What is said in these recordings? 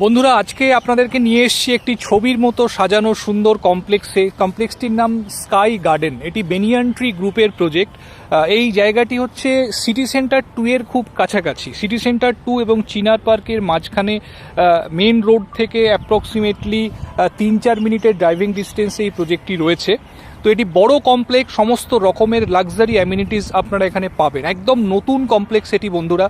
বন্ধুরা, আজকে আপনাদেরকে নিয়ে এসেছি একটি ছবির মতো সাজানো সুন্দর কমপ্লেক্সটির নাম স্কাই গার্ডেন। এটি বেনিয়ান ট্রি গ্রুপের প্রজেক্ট। এই জায়গাটি হচ্ছে সিটি সেন্টার 2 এর খুব কাছাকাছি। সিটি সেন্টার 2 এবং চিনার পার্কের মাঝখানে মেন রোড থেকে অ্যাপ্রক্সিমেটলি 3-4 মিনিটের ড্রাইভিং ডিস্টেন্সে এই প্রজেক্টটি রয়েছে। তো এটি বড় কমপ্লেক্স, সমস্ত রকমের লাক্সারি অ্যামিনিটিস আপনারা এখানে পাবেন। একদম নতুন কমপ্লেক্স এটি বন্ধুরা।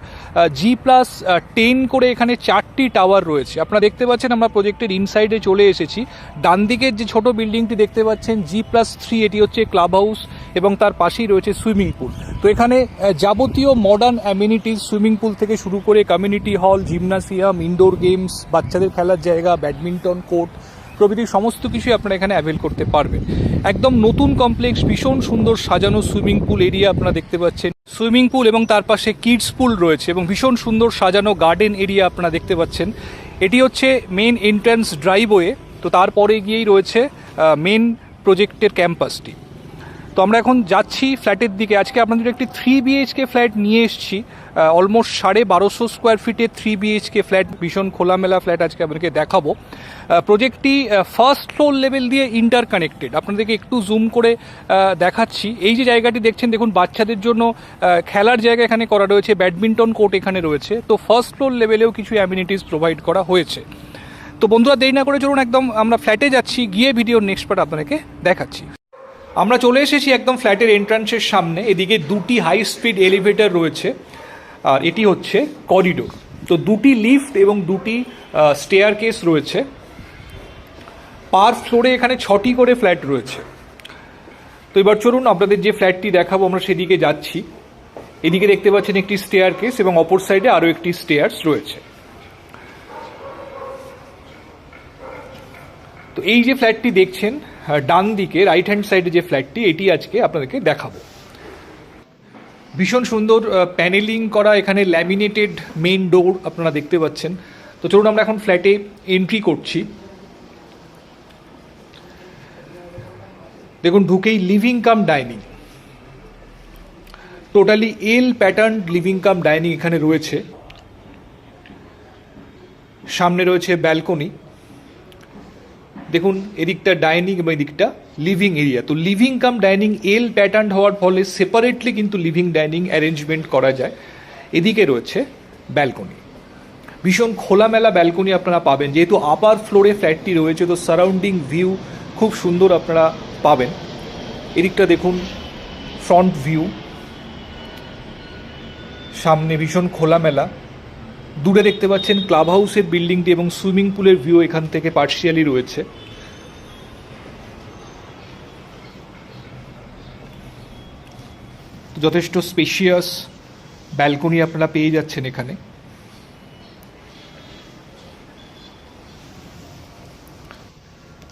G+10 করে এখানে 4টি টাওয়ার রয়েছে। আপনারা দেখতে পাচ্ছেন আমরা প্রজেক্টের ইনসাইডে চলে এসেছি। ডান দিকের যে ছোট বিল্ডিংটি দেখতে পাচ্ছেন G+3, এটি হচ্ছে ক্লাব হাউস এবং তার পাশেই রয়েছে সুইমিং পুল। তো এখানে যাবতীয় মডার্ন অ্যামিনিটিস, সুইমিং পুল থেকে শুরু করে community hall, gymnasium, indoor games, বাচ্চাদের খেলার জায়গা, ব্যাডমিন্টন কোর্ট প্রভৃতি সমস্ত কিছুই আপনারা এখানে অ্যাভেল করতে পারবেন। একদম নতুন কমপ্লেক্স, ভীষণ সুন্দর সাজানো সুইমিং পুল এরিয়া আপনারা দেখতে পাচ্ছেন। সুইমিং পুল এবং তার পাশে কিডস পুল রয়েছে এবং ভীষণ সুন্দর সাজানো গার্ডেন এরিয়া আপনারা দেখতে পাচ্ছেন। এটি হচ্ছে মেন এন্ট্রান্স ড্রাইভওয়ে। তো তারপরে গিয়েই রয়েছে মেন প্রজেক্টের ক্যাম্পাসটি। তো আমরা এখন যাচ্ছি ফ্ল্যাটের দিকে। আজকে আপনাদের একটি 3 BHK ফ্ল্যাট নিয়ে এসেছি। অলমোস্ট 1250 স্কোয়ার ফিটের 3 BHK ফ্ল্যাট, ভীষণ খোলামেলা ফ্ল্যাট আজকে আপনাদেরকে দেখাবো। প্রজেক্টটি ফার্স্ট ফ্লোর লেভেল দিয়ে ইন্টারকানেক্টেড। আপনাদেরকে একটু জুম করে দেখাচ্ছি। এই যে জায়গাটি দেখছেন, দেখুন বাচ্চাদের জন্য খেলার জায়গা এখানে করা রয়েছে, ব্যাডমিন্টন কোর্ট এখানে রয়েছে। তো ফার্স্ট ফ্লোর লেভেলেও কিছু অ্যামিনিটিস প্রোভাইড করা হয়েছে। তো বন্ধুরা, দেরি না করে চলুন একদম আমরা ফ্ল্যাটে যাচ্ছি, গিয়ে ভিডিওর নেক্সট পার্ট আপনাদেরকে দেখাচ্ছি। আমরা চলে এসেছি একদম ফ্ল্যাটের এন্ট্রান্সের সামনে। এদিকে 2টি হাই স্পিড এলিভেটর রয়েছে আর এটি হচ্ছে করিডোর। তো 2টি লিফট এবং 2টি স্টেয়ার কেস রয়েছে। পার ফ্লোরে এখানে 6টি করে ফ্ল্যাট রয়েছে। তো এবার চলুন আপনাদের যে ফ্ল্যাটটি দেখাবো আমরা সেদিকে যাচ্ছি। এদিকে দেখতে পাচ্ছেন একটি স্টেয়ার কেস এবং অপর সাইডে আরও একটি স্টেয়ার্স রয়েছে। তো এই যে ফ্ল্যাটটি দেখছেন ডান দিকে রাইট হ্যান্ড সাইডে যে ফ্ল্যাটটি, এটি আজকে আপনাদেরকে দেখাবো। ভীষণ সুন্দর প্যানেলিং করা, এখানে ল্যামিনেটেড মেইন ডোর আপনারা দেখতে পাচ্ছেন। তো চলুন আমরা এখন ফ্ল্যাটে এন্ট্রি করছি। দেখুন, ঢুকেই লিভিং কাম ডাইনিং, টোটালি এল প্যাটার্ন লিভিং কাম ডাইনিং এখানে রয়েছে। সামনে রয়েছে ব্যালকনি। দেখুন, এদিকটা ডাইনিং এবং এদিকটা লিভিং এরিয়া। তো লিভিং কাম ডাইনিং এল প্যাটার্ন হওয়ার ফলে সেপারেটলি কিন্তু লিভিং ডাইনিং অ্যারেঞ্জমেন্ট করা যায়। এদিকে রয়েছে ব্যালকনি, ভীষণ খোলামেলা ব্যালকনি আপনারা পাবেন। যেহেতু আপার ফ্লোরে ফ্ল্যাটটি রয়েছে, তো সারাউন্ডিং ভিউ খুব সুন্দর আপনারা পাবেন। এদিকটা দেখুন ফ্রন্ট ভিউ, সামনে ভীষণ খোলামেলা। দূরে দেখতে পাচ্ছেন ক্লাব হাউসের বিল্ডিংটি এবং সুইমিং পুলের ভিউ এখান থেকে পার্শিয়ালি রয়েছে। যথেষ্ট স্পেশিয়াস ব্যালকনি আপনারা পেয়ে যাচ্ছেন এখানে।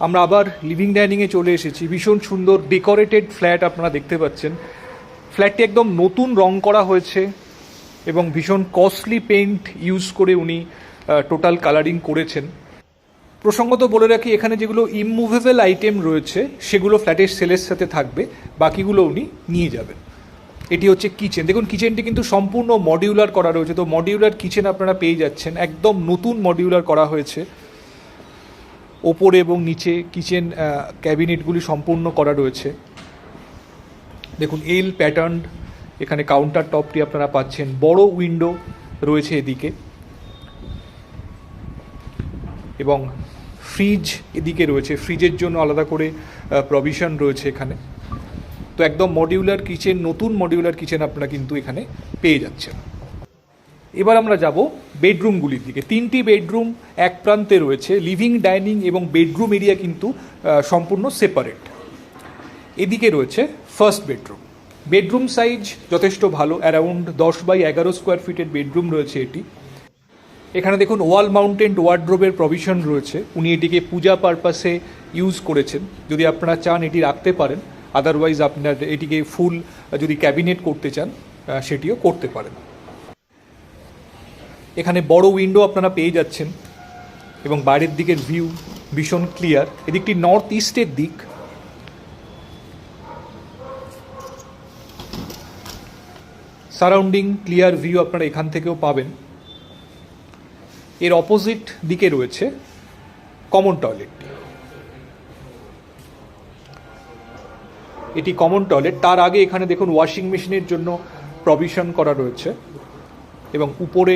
আমরা আবার লিভিং ডাইনিংয়ে চলে এসেছি। ভীষণ সুন্দর ডেকোরেটেড ফ্ল্যাট আপনারা দেখতে পাচ্ছেন। ফ্ল্যাটটি একদম নতুন রং করা হয়েছে এবং ভীষণ কস্টলি পেইন্ট ইউজ করে উনি টোটাল কালারিং করেছেন। প্রসঙ্গত বলে রাখি, এখানে যেগুলো ইমুভেবল আইটেম রয়েছে সেগুলো ফ্ল্যাটের সেলের সাথে থাকবে, বাকিগুলো উনি নিয়ে যাবেন। এটি হচ্ছে কিচেন। দেখুন, কিচেনটি কিন্তু সম্পূর্ণ মডিউলার করা রয়েছে। তো মডিউলার কিচেন আপনারা পেয়ে যাচ্ছেন, একদম নতুন মডিউলার করা হয়েছে। ওপরে এবং নিচে কিচেন ক্যাবিনেটগুলি সম্পূর্ণ করা রয়েছে। দেখুন, এল প্যাটার্ন এখানে কাউন্টার টপটি আপনারা পাচ্ছেন। বড় উইন্ডো রয়েছে এদিকে এবং ফ্রিজ এদিকে রয়েছে। ফ্রিজের জন্য আলাদা করে প্রভিশন রয়েছে এখানে। তো একদম মডিউলার কিচেন, নতুন মডিউলার কিচেন আপনারা কিন্তু এখানে পেয়ে যাচ্ছেন। এবার আমরা যাব বেডরুমগুলির দিকে। 3টি বেডরুম এক প্রান্তে রয়েছে। লিভিং ডাইনিং এবং বেডরুম এরিয়া কিন্তু সম্পূর্ণ সেপারেট। এদিকে রয়েছে ফার্স্ট বেডরুম। বেডরুম সাইজ যথেষ্ট ভালো, অ্যারাউন্ড 10x11 স্কোয়ার ফিটের বেডরুম রয়েছে এটি। এখানে দেখুন ওয়াল মাউন্টেড ওয়ার্ড্রোবের প্রভিশন রয়েছে। উনি এটিকে পূজা পারপাসে ইউজ করেছেন। যদি আপনারা চান এটি রাখতে পারেন, আদারওয়াইজ আপনার এটিকে ফুল যদি ক্যাবিনেট করতে চান সেটিও করতে পারেন। এখানে বড় উইন্ডো আপনারা পেয়ে যাচ্ছেন এবং বাইরের দিকের ভিউ ভীষণ ক্লিয়ার। এদিকটি নর্থ ইস্টের দিক। সারাউন্ডিং ক্লিয়ার ভিউ আপনারা এখান থেকেও পাবেন। এর অপোজিট দিকে রয়েছে কমন টয়লেটটি। এটি কমন টয়লেট। তার আগে এখানে দেখুন ওয়াশিং মেশিনের জন্য প্রভিশন করা রয়েছে এবং উপরে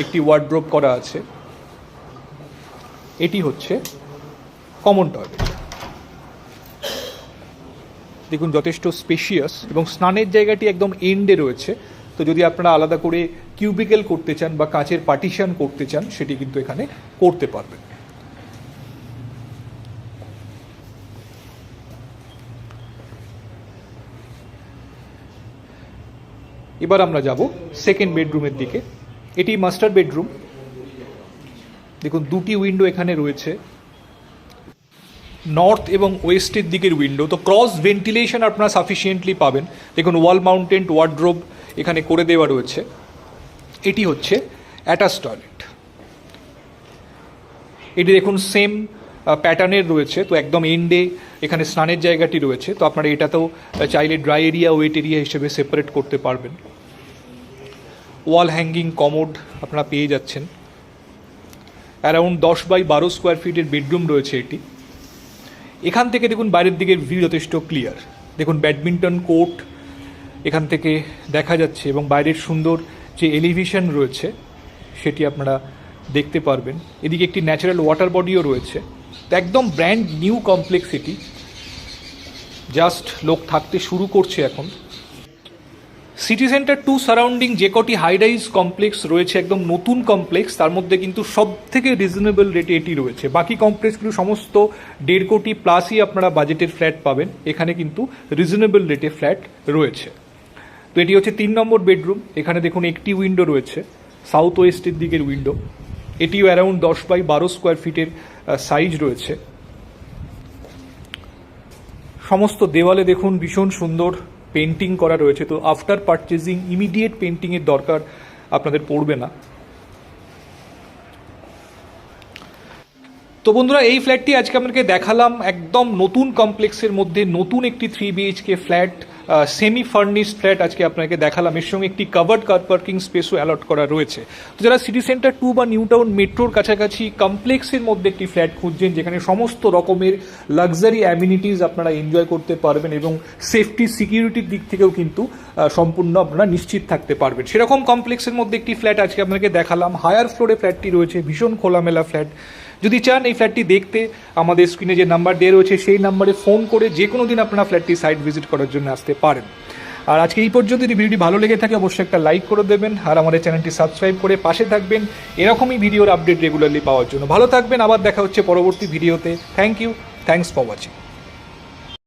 একটি ওয়ার্ড্রোব করা আছে। এটি হচ্ছে কমন টয়লেট। দেখুন যথেষ্ট স্পেশিয়াস এবং স্নানের জায়গাটি একদম এন্ডে রয়েছে। তো যদি আপনারা আলাদা করে কিউবিকেল করতে চান বা কাঁচের পার্টিশন করতে চান সেটি কিন্তু এখানে করতে পারবেন। এবার আমরা যাব সেকেন্ড বেডরুমের দিকে। এটি মাস্টার বেডরুম। দেখুন দুটি উইন্ডো এখানে রয়েছে, নর্থ এবং ওয়েস্টের দিকের উইন্ডো। তো ক্রস ভেন্টিলেশন আপনারা সাফিসিয়েন্টলি পাবেন। দেখুন ওয়াল মাউন্টেড ওয়ার্ড্রোব এখানে করে দেওয়া রয়েছে। এটি হচ্ছে অ্যাটাচ টয়লেট। এটি দেখুন সেম প্যাটার্নের রয়েছে। তো একদম এন্ডে এখানে স্নানের জায়গাটি রয়েছে। তো আপনারা এটাতেও চাইলে ড্রাই এরিয়া ওয়েট এরিয়া হিসেবে সেপারেট করতে পারবেন। ওয়াল হ্যাঙ্গিং কমোড আপনারা পেয়ে যাচ্ছেন। অ্যারাউন্ড 10x12 স্কোয়ার ফিটের বেডরুম রয়েছে এটি। এখান থেকে দেখুন বাইরের দিকের ভিউ যথেষ্ট ক্লিয়ার। দেখুন ব্যাডমিন্টন কোর্ট এখান থেকে দেখা যাচ্ছে এবং বাইরের সুন্দর যে এলিভেশন রয়েছে সেটি আপনারা দেখতে পারবেন। এদিকে একটি ন্যাচারাল ওয়াটার বডিও রয়েছে। তো একদম ব্র্যান্ড নিউ কমপ্লেক্স এটি, জাস্ট লোক থাকতে শুরু করছে এখন। সিটি সেন্টার 2 সারাউন্ডিং যে কটি হাই রাইজ কমপ্লেক্স রয়েছে একদম নতুন কমপ্লেক্স, তার মধ্যে কিন্তু সব থেকে রিজনেবল রেটে এটি রয়েছে। বাকি কমপ্লেক্সগুলো সমস্ত 1.5 কোটি প্লাসই আপনারা বাজেটের ফ্ল্যাট পাবেন, এখানে কিন্তু রিজনেবল রেটে ফ্ল্যাট রয়েছে। তো এটি হচ্ছে 3 নম্বর বেডরুম। এখানে দেখুন একটি উইন্ডো রয়েছে, সাউথ ওয়েস্টের দিকের উইন্ডো। এটিও অ্যারাউন্ড 10x12 স্কোয়ার ফিটের সাইজ রয়েছে। সমস্ত দেওয়ালে দেখুন ভীষণ সুন্দর পেন্টিং করা রয়েছে। তো আফটার পারচেজিং ইমিডিয়েট পেন্টিংয়ের দরকার আপনাদের পড়বে না। তো বন্ধুরা এই ফ্ল্যাটটি আজকে আপনাকে দেখালাম একদম নতুন কমপ্লেক্সের মধ্যে নতুন একটি 3 BHK flat, semi furnished flat আজকে আপনাকে দেখালাম। এর সঙ্গে একটি কাভার্ড কার পার্কিং স্পেসও অ্যালট করা রয়েছে। তো যারা সিটি সেন্টার 2 বা নিউ টাউন মেট্রোর কাছাকাছি কমপ্লেক্সের মধ্যে একটি ফ্ল্যাট খুঁজছেন যেখানে সমস্ত রকমের লাক্সারি অ্যামিনিটিস আপনারা এনজয় করতে পারবেন এবং সেফটি সিকিউরিটির দিক থেকেও কিন্তু সম্পূর্ণ আপনারা নিশ্চিত থাকতে পারবেন, সেরকম কমপ্লেক্সের মধ্যে একটি ফ্ল্যাট আজকে আপনাকে দেখালাম। হায়ার ফ্লোরে ফ্ল্যাটটি রয়েছে, ভীষণ খোলামেলা ফ্ল্যাট। যদি চান এই ফ্ল্যাটটি দেখতে আমাদের স্ক্রিনে যে নাম্বার দেওয়া রয়েছে সেই নাম্বারে ফোন করে যে কোনো দিন আপনারা ফ্ল্যাটটি সাইট ভিজিট করার জন্য আসতে পারেন। আর আজকে এই পর্যন্ত যদি ভিডিওটি ভালো লেগে থাকে অবশ্যই একটা লাইক করে দেবেন আর আমাদের চ্যানেলটি সাবস্ক্রাইব করে পাশে থাকবেন এরকমই ভিডিওর আপডেট রেগুলারলি পাওয়ার জন্য। ভালো থাকবেন, আবার দেখা হচ্ছে পরবর্তী ভিডিওতে। Thank you, thanks for watching.